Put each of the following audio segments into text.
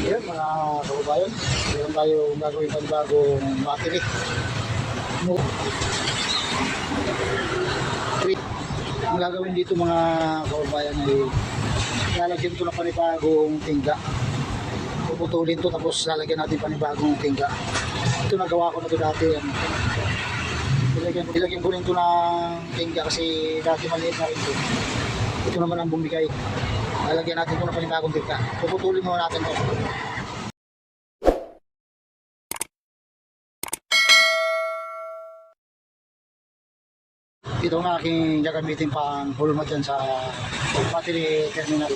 Yan mga kababayan, meron tayo gagawin panibagong battery. Ang gagawin dito mga kababayan ay lalagyan ko ng panibagong tingga. Puputulin to tapos lalagyan natin panibagong tingga. Ito nagawa ko na ito dati. Ilagyan ko rin ito ng tingga kasi dati maliit na rin ito. Ito naman ang bumigay. Lalagyan natin ito ng panibagong tingga. Puputulin muna natin ito. Ito ang aking gagamitin pang hulma dyan sa battery terminal.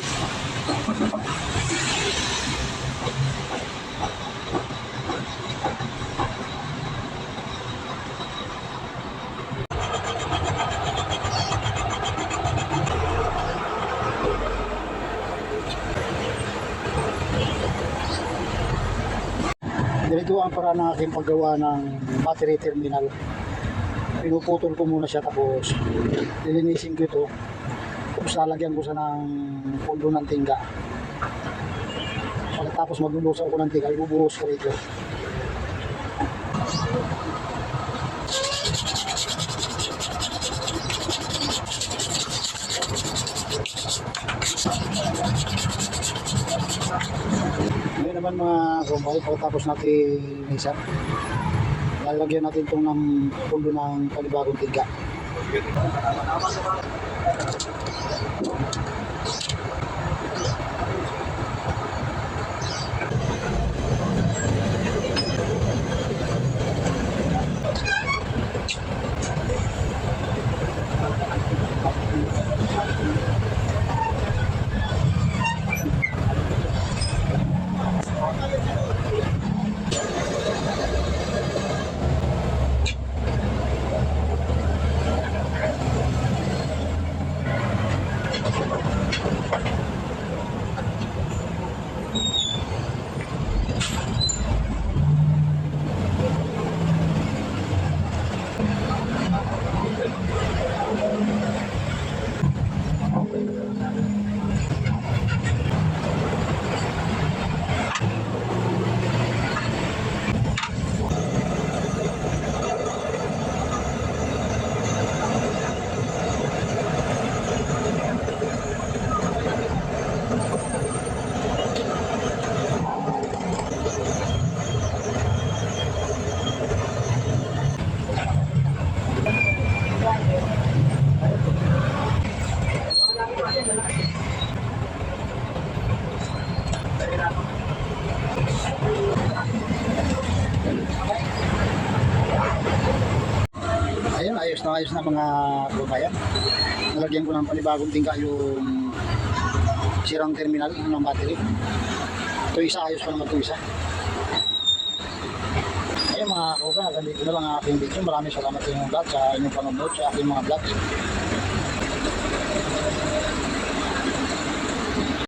Ganito ang paraan ng aking paggawa ng battery terminal. Pinuputol ko muna siya tapos lilinisin ko ito tapos lalagyan ko siya ng pundo ng tingga. Pagkatapos maglulusaw ko ng tingga, ibubuhos ko rito. Ngayon naman mga kumpay, pagkatapos natin linisan, lalagyan natin itong ng pundo ng panibagong tingga. Ayun, ayos na mga kababayan. Nalagyan ko ng panibagong tingga yung sirang terminal ng battery. Ito isa, ayos pa naman ito isa. Ayun mga kababayan, ganito na lang ang aking video. Maraming salamat sa inyong vlog, sa inyong panonood sa aking mga vlog.